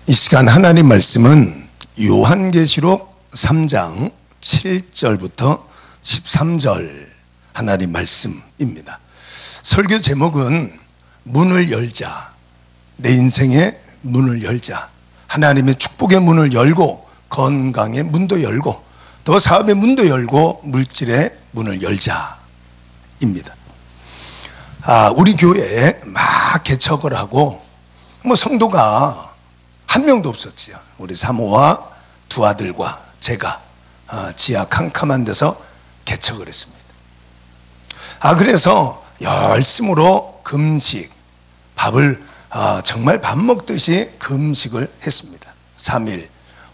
이 시간 하나님 말씀은 요한계시록 3장 7절부터 13절 하나님 말씀입니다. 설교 제목은 문을 열자, 내 인생의 문을 열자, 하나님의 축복의 문을 열고 건강의 문도 열고 또 사업의 문도 열고 물질의 문을 열자입니다. 우리 교회에 막 개척을 하고 성도가 한 명도 없었지요. 우리 사모와 두 아들과 제가 지하 캄캄한 데서 개척을 했습니다. 그래서 열심으로 금식, 밥을 정말 밥 먹듯이 금식을 했습니다. 3일,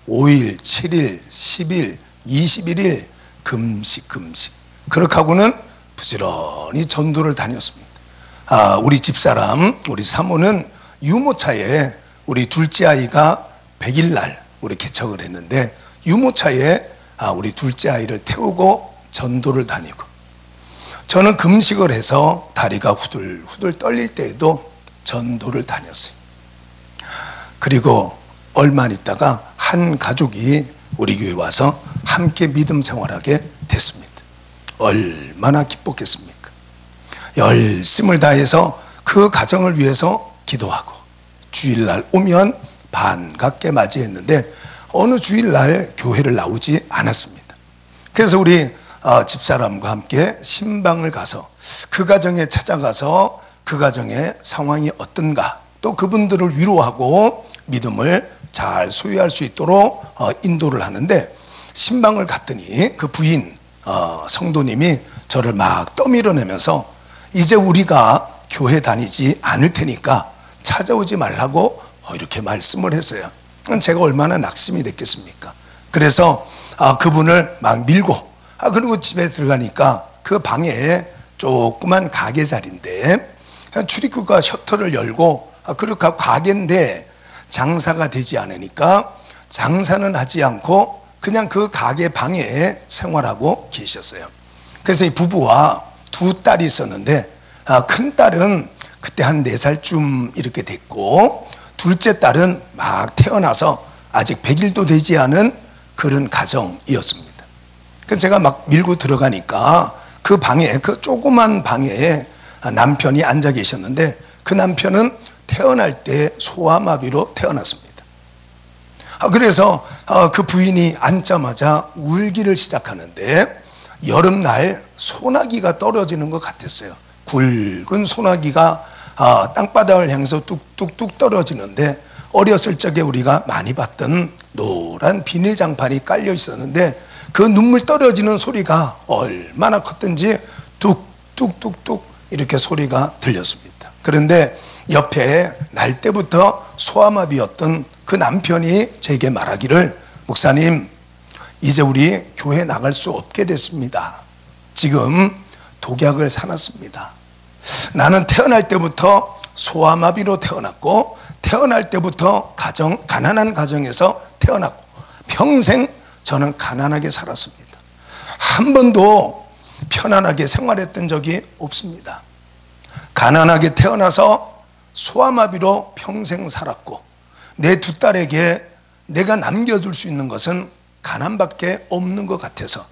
5일, 7일, 10일, 21일 금식. 그렇게 하고는 부지런히 전도를 다녔습니다. 우리 집사람, 우리 사모는 유모차에 우리 둘째 아이가 100일 날 우리 개척을 했는데 유모차에 우리 둘째 아이를 태우고 전도를 다니고, 저는 금식을 해서 다리가 후들후들 떨릴 때에도 전도를 다녔어요. 그리고 얼마 있다가 한 가족이 우리 교회에 와서 함께 믿음 생활하게 됐습니다. 얼마나 기뻤겠습니까? 열심을 다해서 그 가정을 위해서 기도하고 주일날 오면 반갑게 맞이했는데 어느 주일날 교회를 나오지 않았습니다. 그래서 우리 집사람과 함께 신방을 가서 그 가정에 찾아가서 그 가정의 상황이 어떤가, 또 그분들을 위로하고 믿음을 잘 소유할 수 있도록 인도를 하는데, 신방을 갔더니 그 부인 성도님이 저를 막 떠밀어내면서 이제 우리가 교회 다니지 않을 테니까 찾아오지 말라고 이렇게 말씀을 했어요. 제가 얼마나 낙심이 됐겠습니까? 그래서 그분을 막 밀고 그리고 집에 들어가니까 그 방에 조그만 가게 자리인데 출입구가 셔터를 열고 그리고 가게인데 장사가 되지 않으니까 장사는 하지 않고 그냥 그 가게 방에 생활하고 계셨어요. 그래서 이 부부와 두 딸이 있었는데 큰 딸은 그때 한 4살쯤 이렇게 됐고, 둘째 딸은 막 태어나서 아직 100일도 되지 않은 그런 가정이었습니다. 그래서 제가 막 밀고 들어가니까 그 방에, 그 조그만 방에 남편이 앉아 계셨는데 그 남편은 태어날 때 소아마비로 태어났습니다. 그래서 그 부인이 앉자마자 울기를 시작하는데 여름날 소나기가 떨어지는 것 같았어요. 굵은 소나기가 땅바닥을 향해서 뚝뚝뚝 떨어지는데, 어렸을 적에 우리가 많이 봤던 노란 비닐장판이 깔려 있었는데 그 눈물 떨어지는 소리가 얼마나 컸던지 뚝뚝뚝뚝 이렇게 소리가 들렸습니다. 그런데 옆에 날 때부터 소아마비였던 그 남편이 제게 말하기를, 목사님, 이제 우리 교회 나갈 수 없게 됐습니다. 지금 독약을 사놨습니다. 나는 태어날 때부터 소아마비로 태어났고, 태어날 때부터 가난한 가정에서 태어났고, 평생 저는 가난하게 살았습니다. 한 번도 편안하게 생활했던 적이 없습니다. 가난하게 태어나서 소아마비로 평생 살았고, 내 두 딸에게 내가 남겨줄 수 있는 것은 가난밖에 없는 것 같아서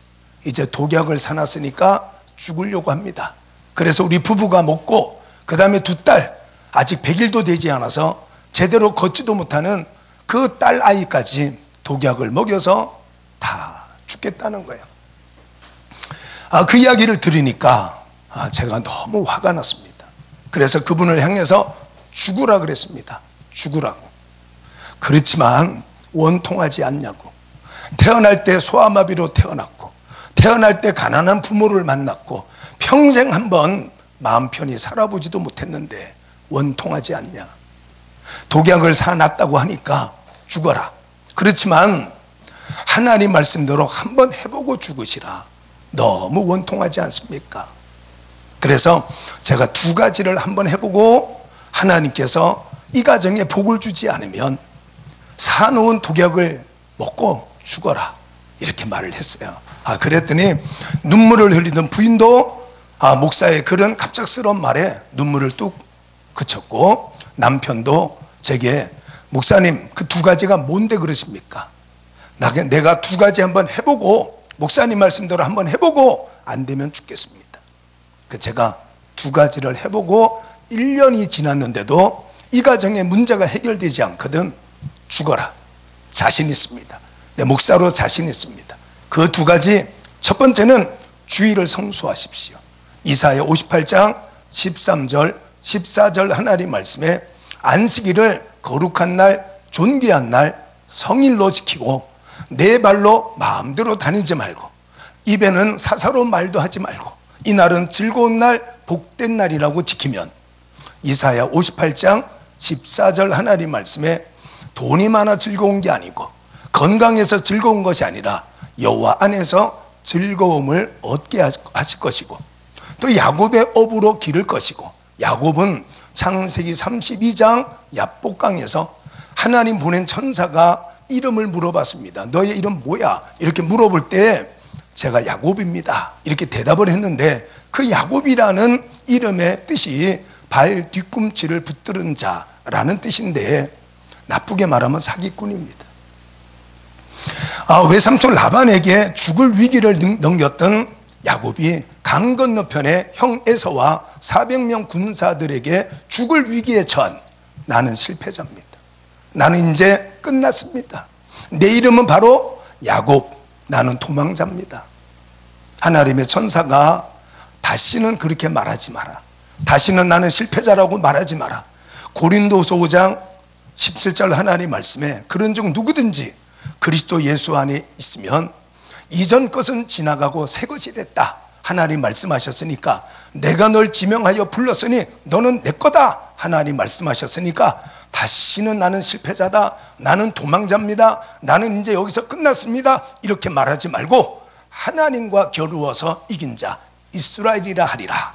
이제 독약을 사놨으니까 죽으려고 합니다. 그래서 우리 부부가 먹고, 그 다음에 두 딸, 아직 100일도 되지 않아서 제대로 걷지도 못하는 그 딸 아이까지 독약을 먹여서 다 죽겠다는 거예요. 그 이야기를 들으니까 제가 너무 화가 났습니다. 그래서 그분을 향해서 죽으라 그랬습니다. 죽으라고. 그렇지만 원통하지 않냐고. 태어날 때 소아마비로 태어났고, 태어날 때 가난한 부모를 만났고, 평생 한번 마음 편히 살아보지도 못했는데 원통하지 않냐. 독약을 사놨다고 하니까 죽어라. 그렇지만 하나님 말씀대로 한번 해보고 죽으시라. 너무 원통하지 않습니까? 그래서 제가 두 가지를 한번 해보고 하나님께서 이 가정에 복을 주지 않으면 사놓은 독약을 먹고 죽어라, 이렇게 말을 했어요. 그랬더니 눈물을 흘리던 부인도 목사의 그런 갑작스러운 말에 눈물을 뚝 그쳤고, 남편도 제게 목사님, 그 두 가지가 뭔데 그러십니까? 내가 두 가지 한번 해보고, 목사님 말씀대로 한번 해보고 안 되면 죽겠습니다. 제가 두 가지를 해보고 1년이 지났는데도 이 가정의 문제가 해결되지 않거든. 죽어라. 자신 있습니다. 내 목사로 자신 있습니다. 그 두 가지, 첫 번째는 주일을 성수하십시오. 이사야 58장 13절 14절 하나님 말씀에 안식일을 거룩한 날, 존귀한 날, 성일로 지키고 내 발로 마음대로 다니지 말고 입에는 사사로운 말도 하지 말고 이날은 즐거운 날, 복된 날이라고 지키면, 이사야 58장 14절 하나님 말씀에 돈이 많아 즐거운 게 아니고 건강해서 즐거운 것이 아니라 여호와 안에서 즐거움을 얻게 하실 것이고, 또 야곱의 업으로 기를 것이고, 야곱은 창세기 32장 야복강에서 하나님 보낸 천사가 이름을 물어봤습니다. 너의 이름 뭐야? 이렇게 물어볼 때 제가 야곱입니다 이렇게 대답을 했는데, 그 야곱이라는 이름의 뜻이 발 뒤꿈치를 붙드는 자라는 뜻인데, 나쁘게 말하면 사기꾼입니다. 외삼촌 라반에게 죽을 위기를 넘겼던 야곱이 강 건너편에 형 에서와 400명 군사들에게 죽을 위기에 처한, 나는 실패자입니다. 나는 이제 끝났습니다. 내 이름은 바로 야곱, 나는 도망자입니다. 하나님의 천사가 다시는 그렇게 말하지 마라. 다시는 나는 실패자라고 말하지 마라. 고린도서 5장 17절 하나님 말씀에 그런즉 누구든지 그리스도 예수 안에 있으면 이전 것은 지나가고 새 것이 됐다. 하나님 말씀하셨으니까, 내가 널 지명하여 불렀으니 너는 내 거다. 하나님 말씀하셨으니까 다시는 나는 실패자다, 나는 도망자입니다, 나는 이제 여기서 끝났습니다 이렇게 말하지 말고 하나님과 겨루어서 이긴 자 이스라엘이라 하리라.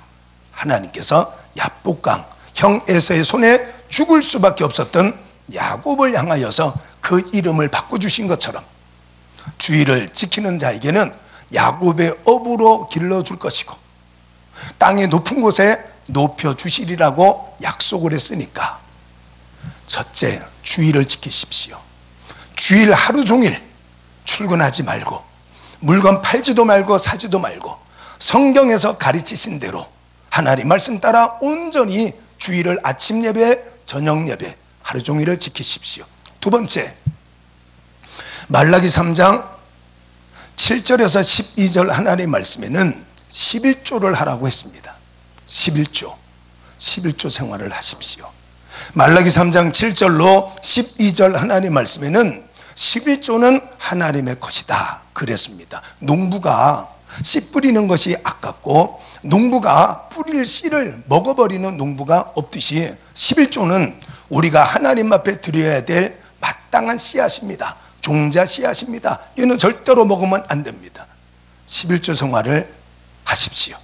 하나님께서 야복강 형 에서의 손에 죽을 수밖에 없었던 야곱을 향하여서 그 이름을 바꿔주신 것처럼 주의를 지키는 자에게는 야곱의 업으로 길러줄 것이고 땅의 높은 곳에 높여주시리라고 약속을 했으니까, 첫째, 주의를 지키십시오. 주일 하루 종일 출근하지 말고 물건 팔지도 말고 사지도 말고 성경에서 가르치신 대로 하나님 말씀 따라 온전히 주일을 아침 예배, 저녁 예배 하루 종일을 지키십시오. 두 번째, 말라기 3장 7절에서 12절 하나님 말씀에는 11조를 하라고 했습니다. 11조 생활을 하십시오. 말라기 3장 7절로 12절 하나님 말씀에는 11조는 하나님의 것이다 그랬습니다. 농부가 씨 뿌리는 것이 아깝고 농부가 뿌릴 씨를 먹어버리는 농부가 없듯이 11조는 우리가 하나님 앞에 드려야 될 마땅한 씨앗입니다. 종자 씨앗입니다. 이는 절대로 먹으면 안 됩니다. 11조 생활을 하십시오.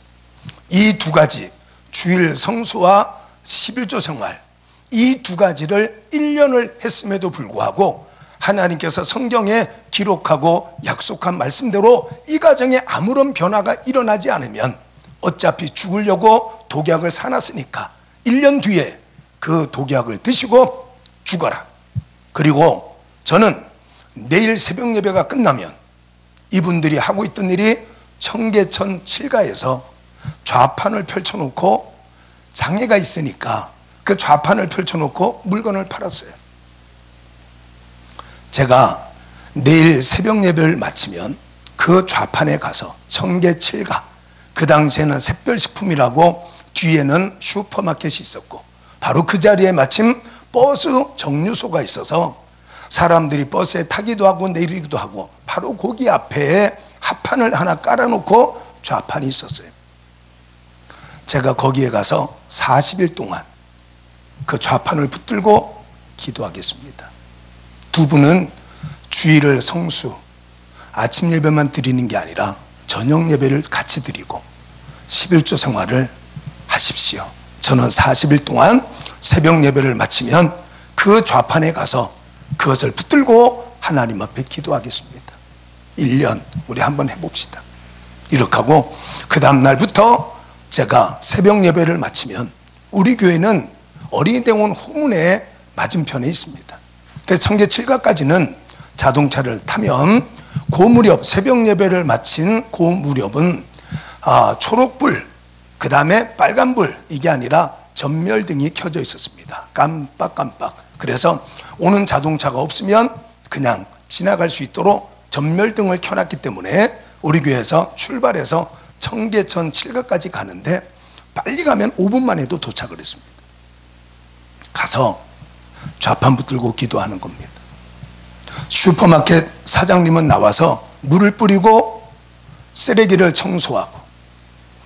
이 두 가지, 주일 성수와 11조 생활, 이 두 가지를 1년을 했음에도 불구하고 하나님께서 성경에 기록하고 약속한 말씀대로 이 가정에 아무런 변화가 일어나지 않으면 어차피 죽으려고 독약을 사놨으니까 1년 뒤에 그 독약을 드시고 죽어라. 그리고 저는 내일 새벽 예배가 끝나면 이분들이 하고 있던 일이 청계천 7가에서 좌판을 펼쳐놓고, 장애가 있으니까 그 좌판을 펼쳐놓고 물건을 팔았어요. 제가 내일 새벽 예배를 마치면 그 좌판에 가서 청계 7가, 그 당시에는 샛별식품이라고 뒤에는 슈퍼마켓이 있었고 바로 그 자리에 마침 버스 정류소가 있어서 사람들이 버스에 타기도 하고 내리기도 하고 바로 거기 앞에 합판을 하나 깔아놓고 좌판이 있었어요. 제가 거기에 가서 40일 동안 그 좌판을 붙들고 기도하겠습니다. 두 분은 주일을 성수, 아침 예배만 드리는 게 아니라 저녁 예배를 같이 드리고 11조 생활을 하십시오. 저는 40일 동안 새벽 예배를 마치면 그 좌판에 가서 그것을 붙들고 하나님 앞에 기도하겠습니다. 1년 우리 한번 해봅시다. 이렇게 하고 그 다음 날부터 제가 새벽 예배를 마치면 우리 교회는 어린이대원 후문에 맞은편에 있습니다. 그래서 청계 7가까지는 자동차를 타면 그 무렵 새벽 예배를 마친 그 무렵은 초록불 그 다음에 빨간불 이게 아니라 전멸등이 켜져 있었습니다. 깜빡깜빡. 그래서 오는 자동차가 없으면 그냥 지나갈 수 있도록 전멸등을 켜놨기 때문에 우리 교회에서 출발해서 청계천 7가까지 가는데 빨리 가면 5분만 해도 도착을 했습니다. 가서 좌판 붙들고 기도하는 겁니다. 슈퍼마켓 사장님은 나와서 물을 뿌리고 쓰레기를 청소하고,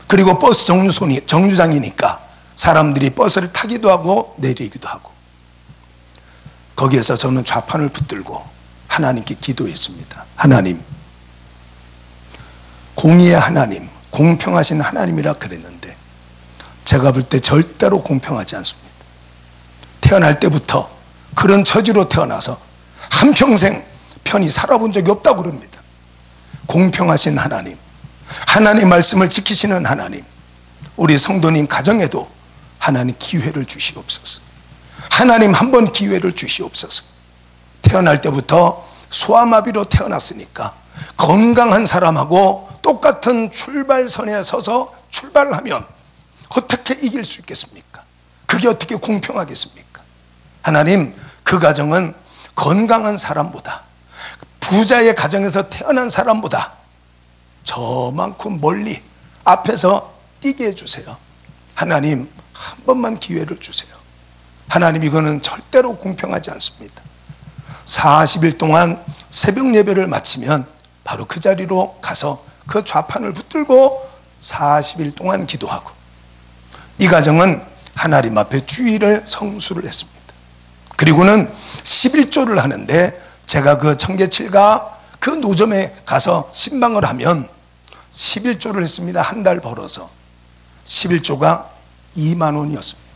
그리고 버스 정류장이니까 사람들이 버스를 타기도 하고 내리기도 하고, 거기에서 저는 좌판을 붙들고 하나님께 기도했습니다. 하나님, 공의의 하나님, 공평하신 하나님이라 그랬는데 제가 볼 때 절대로 공평하지 않습니다. 태어날 때부터 그런 처지로 태어나서 한평생 편히 살아본 적이 없다고 그럽니다. 공평하신 하나님, 하나님 말씀을 지키시는 하나님, 우리 성도님 가정에도 하나님 기회를 주시옵소서. 하나님 한 번 기회를 주시옵소서. 태어날 때부터 소아마비로 태어났으니까 건강한 사람하고 똑같은 출발선에 서서 출발을 하면 어떻게 이길 수 있겠습니까? 그게 어떻게 공평하겠습니까? 하나님, 그 가정은 건강한 사람보다, 부자의 가정에서 태어난 사람보다 저만큼 멀리 앞에서 뛰게 해주세요. 하나님, 한 번만 기회를 주세요. 하나님, 이거는 절대로 공평하지 않습니다. 40일 동안 새벽 예배를 마치면 바로 그 자리로 가서 그 좌판을 붙들고 40일 동안 기도하고, 이 가정은 하나님 앞에 주일을 성수를 했습니다. 그리고는 11조를 하는데 제가 그 청계칠가 그 노점에 가서 신방을 하면 11조를 했습니다. 한 달 벌어서 11조가 2만 원이었습니다.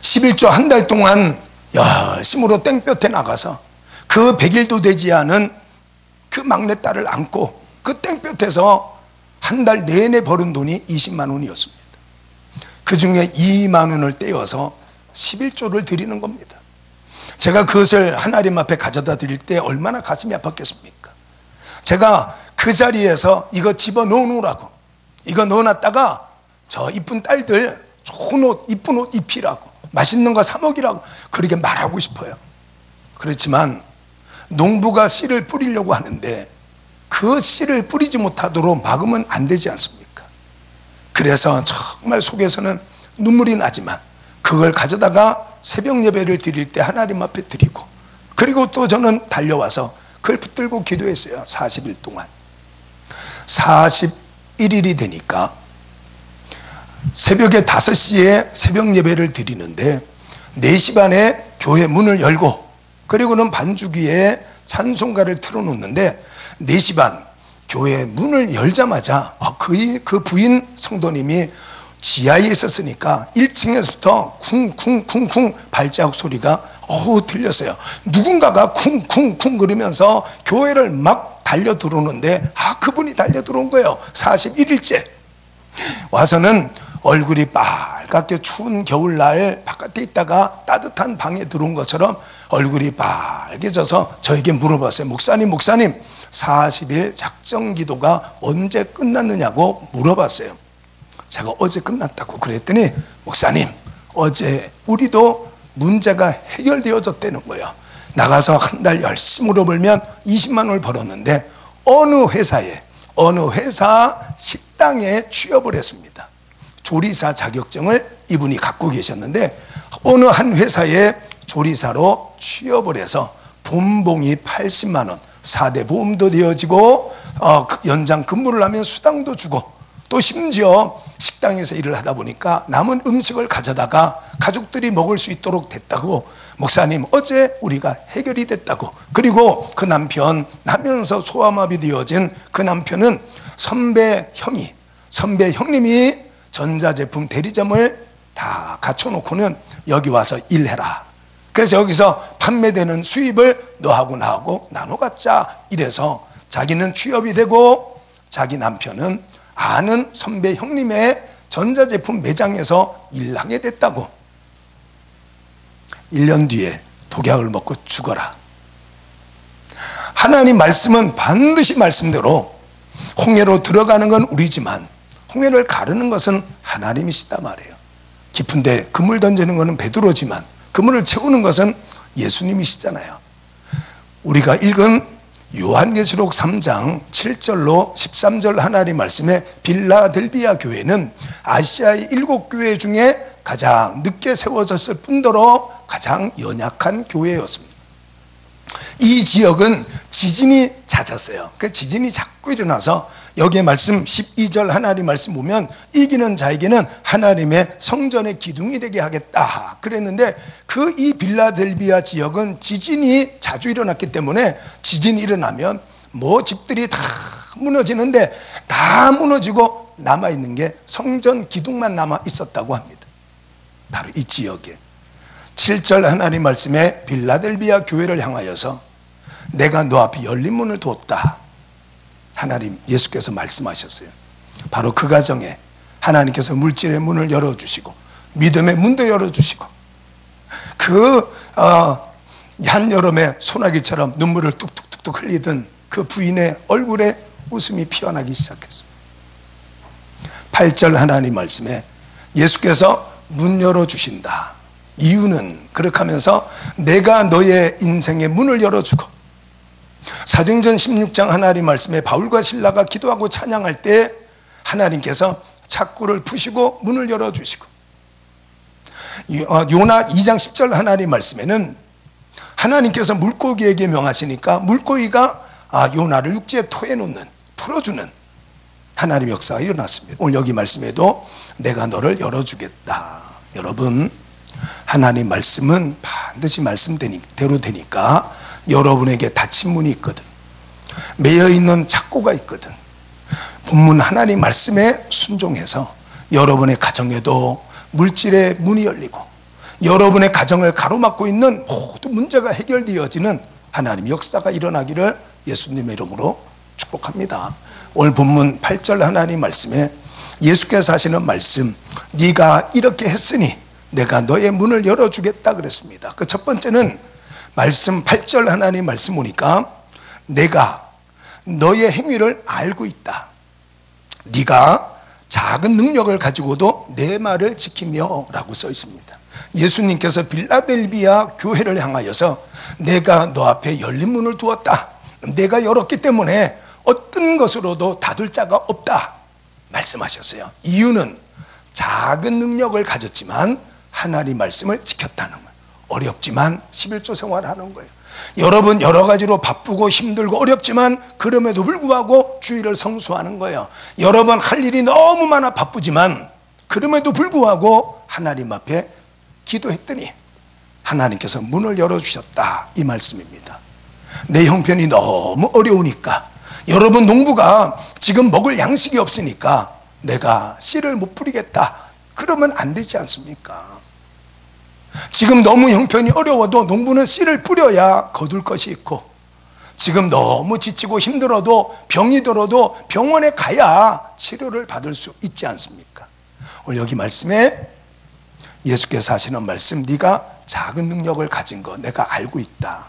11조 한 달 동안 열심으로 땡볕에 나가서 그 100일도 되지 않은 그 막내딸을 안고 그 땡볕에서 한 달 내내 벌은 돈이 20만 원이었습니다. 그 중에 2만 원을 떼어서 11조를 드리는 겁니다. 제가 그것을 하나님 앞에 가져다 드릴 때 얼마나 가슴이 아팠겠습니까? 제가 그 자리에서 이거 집어넣어 놓으라고, 이거 넣어놨다가 저 이쁜 딸들 좋은 옷, 이쁜 옷 입히라고, 맛있는 거 사 먹이라고 그렇게 말하고 싶어요. 그렇지만 농부가 씨를 뿌리려고 하는데 그 씨를 뿌리지 못하도록 막으면 안 되지 않습니까? 그래서 정말 속에서는 눈물이 나지만 그걸 가져다가 새벽 예배를 드릴 때 하나님 앞에 드리고, 그리고 또 저는 달려와서 그걸 붙들고 기도했어요. 40일 동안. 41일이 되니까 새벽에 5시에 새벽 예배를 드리는데 4시 반에 교회 문을 열고, 그리고는 반주기에 찬송가를 틀어놓는데 4시 반 교회 문을 열자마자 그 부인 성도님이 지하에 있었으니까 1층에서부터 쿵쿵쿵쿵 발자국 소리가 들렸어요. 누군가가 쿵쿵쿵 그러면서 교회를 막 달려 들어오는데 그분이 달려 들어온 거예요. 41일째 와서는 얼굴이 빨갛게 추운 겨울날 바깥에 있다가 따뜻한 방에 들어온 것처럼 얼굴이 빨개져서 저에게 물어봤어요. 목사님 40일 작정 기도가 언제 끝났느냐고 물어봤어요. 제가 어제 끝났다고 그랬더니, 목사님 어제 우리도 문제가 해결되어졌다는 거예요. 나가서 한 달 열심으로 벌면 20만 원을 벌었는데 어느 회사 식당에 취업을 했습니다. 조리사 자격증을 이분이 갖고 계셨는데 어느 한 회사에 조리사로 취업을 해서 본봉이 80만 원, 4대 보험도 되어지고 연장 근무를 하면 수당도 주고, 또 심지어 식당에서 일을 하다 보니까 남은 음식을 가져다가 가족들이 먹을 수 있도록 됐다고, 목사님 어제 우리가 해결이 됐다고. 그리고 그 남편, 나면서 소아마비 되어진 그 남편은 선배 형님이 전자제품 대리점을 다 갖춰놓고는 여기 와서 일해라. 그래서 여기서 판매되는 수입을 너하고 나하고 나눠 갖자. 이래서 자기는 취업이 되고 자기 남편은 아는 선배 형님의 전자제품 매장에서 일하게 됐다고. 1년 뒤에 독약을 먹고 죽어라. 하나님 말씀은 반드시 말씀대로 홍해로 들어가는 건 우리지만 홍해를 가르는 것은 하나님이시다 말이에요. 깊은데 그물 던지는 것은 베드로지만 그물을 채우는 것은 예수님이시잖아요. 우리가 읽은 요한계시록 3장 7절로 13절 하나님 말씀에 빌라델비아 교회는 아시아의 7교회 중에 가장 늦게 세워졌을 뿐더러 가장 연약한 교회였습니다. 이 지역은 지진이 잦았어요. 그 지진이 자꾸 일어나서 여기에 말씀 12절 하나님 말씀 보면 이기는 자에게는 하나님의 성전의 기둥이 되게 하겠다 그랬는데 그 이 빌라델비아 지역은 지진이 자주 일어났기 때문에 지진이 일어나면 뭐 집들이 다 무너지는데 다 무너지고 남아있는 게 성전 기둥만 남아 있었다고 합니다. 바로 이 지역에 7절 하나님 말씀에 빌라델비아 교회를 향하여서 내가 너 앞에 열린 문을 두었다. 하나님 예수께서 말씀하셨어요. 바로 그 가정에 하나님께서 물질의 문을 열어주시고 믿음의 문도 열어주시고 그 한여름에 소나기처럼 눈물을 뚝뚝뚝뚝 흘리던 그 부인의 얼굴에 웃음이 피어나기 시작했습니다. 8절 하나님 말씀에 예수께서 문 열어주신다. 이유는 그렇게 하면서 내가 너의 인생의 문을 열어주고 사도행전 16장 하나님 말씀에 바울과 실라가 기도하고 찬양할 때 하나님께서 착구를 푸시고 문을 열어주시고 요나 2장 10절 하나님 말씀에는 하나님께서 물고기에게 명하시니까 물고기가 요나를 육지에 토해놓는 풀어주는 하나님의 역사가 일어났습니다. 오늘 여기 말씀에도 내가 너를 열어주겠다. 여러분 하나님 말씀은 반드시 말씀대로 되니까 여러분에게 닫힌 문이 있거든 매여있는 착고가 있거든 본문 하나님 말씀에 순종해서 여러분의 가정에도 물질의 문이 열리고 여러분의 가정을 가로막고 있는 모든 문제가 해결되어지는 하나님의 역사가 일어나기를 예수님의 이름으로 축복합니다. 오늘 본문 8절 하나님 말씀에 예수께서 하시는 말씀 네가 이렇게 했으니 내가 너의 문을 열어주겠다 그랬습니다. 그 첫 번째는 말씀 8절 하나님 말씀 보니까 내가 너의 행위를 알고 있다. 네가 작은 능력을 가지고도 내 말을 지키며 라고 써 있습니다. 예수님께서 빌라델비아 교회를 향하여서 내가 너 앞에 열린 문을 두었다. 내가 열었기 때문에 어떤 것으로도 닫을 자가 없다 말씀하셨어요. 이유는 작은 능력을 가졌지만 하나님 말씀을 지켰다는 거예요. 어렵지만 11조 생활하는 거예요. 여러분 여러 가지로 바쁘고 힘들고 어렵지만 그럼에도 불구하고 주일을 성수하는 거예요. 여러분 할 일이 너무 많아 바쁘지만 그럼에도 불구하고 하나님 앞에 기도했더니 하나님께서 문을 열어주셨다 이 말씀입니다. 내 형편이 너무 어려우니까 여러분 농부가 지금 먹을 양식이 없으니까 내가 씨를 못 뿌리겠다 그러면 안 되지 않습니까? 지금 너무 형편이 어려워도 농부는 씨를 뿌려야 거둘 것이 있고 지금 너무 지치고 힘들어도 병이 들어도 병원에 가야 치료를 받을 수 있지 않습니까? 오늘 여기 말씀에 예수께서 하시는 말씀 네가 작은 능력을 가진 거 내가 알고 있다.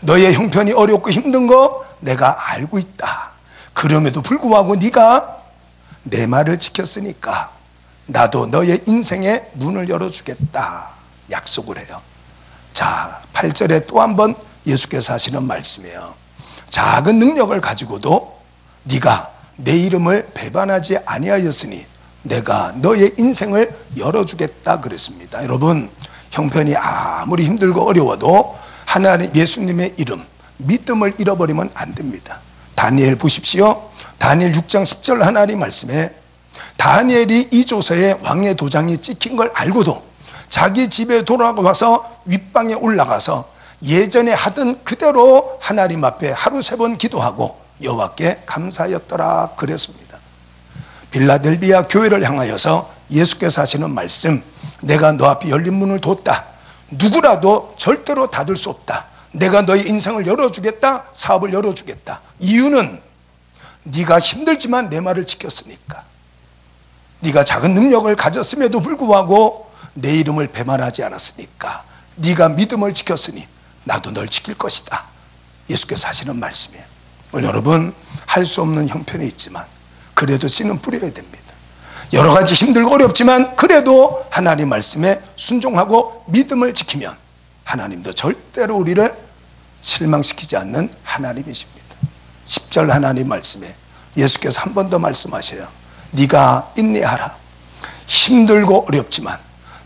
너의 형편이 어렵고 힘든 거 내가 알고 있다. 그럼에도 불구하고 네가 내 말을 지켰으니까 나도 너의 인생의 문을 열어주겠다 약속을 해요. 자 8절에 또 한 번 예수께서 하시는 말씀이에요. 작은 능력을 가지고도 네가 내 이름을 배반하지 아니하였으니 내가 너의 인생을 열어주겠다 그랬습니다. 여러분 형편이 아무리 힘들고 어려워도 하나님 예수님의 이름 믿음을 잃어버리면 안 됩니다. 다니엘 보십시오. 다니엘 6장 10절 하나님 말씀에 다니엘이 이 조서에 왕의 도장이 찍힌 걸 알고도 자기 집에 돌아와서 윗방에 올라가서 예전에 하던 그대로 하나님 앞에 하루 3번 기도하고 여호와께 감사하였더라 그랬습니다. 빌라델비아 교회를 향하여서 예수께서 하시는 말씀 내가 너 앞에 열린 문을 뒀다. 누구라도 절대로 닫을 수 없다. 내가 너의 인생을 열어주겠다. 사업을 열어주겠다. 이유는 네가 힘들지만 내 말을 지켰으니까. 네가 작은 능력을 가졌음에도 불구하고 내 이름을 배반하지 않았으니까. 네가 믿음을 지켰으니 나도 널 지킬 것이다. 예수께서 하시는 말씀이에요. 여러분, 할 수 없는 형편이 있지만 그래도 씨는 뿌려야 됩니다. 여러 가지 힘들고 어렵지만 그래도 하나님 말씀에 순종하고 믿음을 지키면 하나님도 절대로 우리를 실망시키지 않는 하나님이십니다. 10절 하나님 말씀에 예수께서 한 번 더 말씀하셔요. 네가 인내하라. 힘들고 어렵지만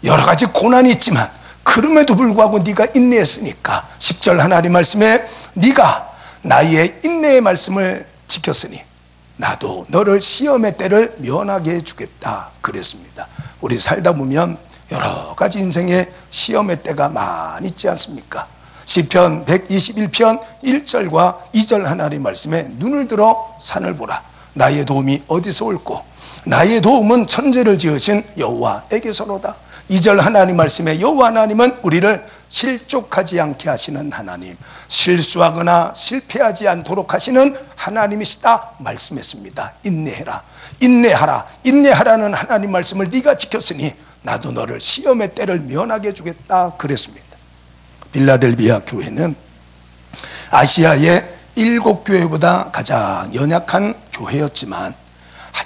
여러 가지 고난이 있지만 그럼에도 불구하고 네가 인내했으니까 10절 하나님 말씀에 네가 나의 인내의 말씀을 지켰으니 나도 너를 시험의 때를 면하게 해주겠다 그랬습니다. 우리 살다 보면 여러 가지 인생의 시험의 때가 많이 있지 않습니까? 시편 121편 1절과 2절 하나님 말씀에 눈을 들어 산을 보라. 나의 도움이 어디서 올꼬? 나의 도움은 천지를 지으신 여호와에게서로다. 2절 하나님 말씀에 여호와 하나님은 우리를 실족하지 않게 하시는 하나님, 실수하거나 실패하지 않도록 하시는 하나님이시다 말씀했습니다. 인내해라, 인내하라. 인내하라는 하나님 말씀을 네가 지켰으니 나도 너를 시험의 때를 면하게 해주겠다 그랬습니다. 빌라델비아 교회는 아시아의 7교회보다 가장 연약한 교회였지만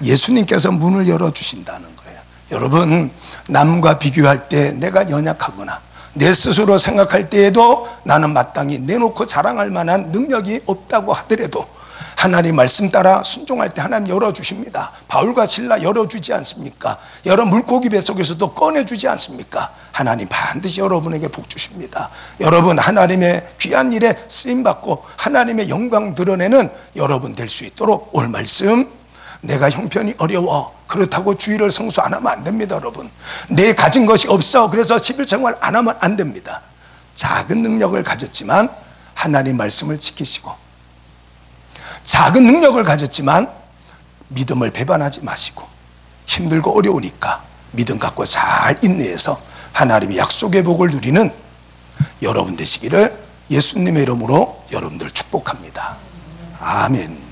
예수님께서 문을 열어주신다는 거예요. 여러분, 남과 비교할 때 내가 연약하거나 내 스스로 생각할 때에도 나는 마땅히 내놓고 자랑할 만한 능력이 없다고 하더라도 하나님 말씀 따라 순종할 때 하나님 열어주십니다. 바울과 실라 열어주지 않습니까? 여러 물고기 뱃속에서도 꺼내주지 않습니까? 하나님 반드시 여러분에게 복 주십니다. 여러분, 하나님의 귀한 일에 쓰임받고 하나님의 영광 드러내는 여러분 될 수 있도록 올 말씀, 내가 형편이 어려워 그렇다고 주일을 성수 안 하면 안 됩니다. 여러분, 내 가진 것이 없어 그래서 11생활 안 하면 안 됩니다. 작은 능력을 가졌지만 하나님 말씀을 지키시고, 작은 능력을 가졌지만 믿음을 배반하지 마시고, 힘들고 어려우니까 믿음 갖고 잘 인내해서 하나님의 약속의 복을 누리는 여러분 되시기를 예수님의 이름으로 여러분들 축복합니다. 아멘.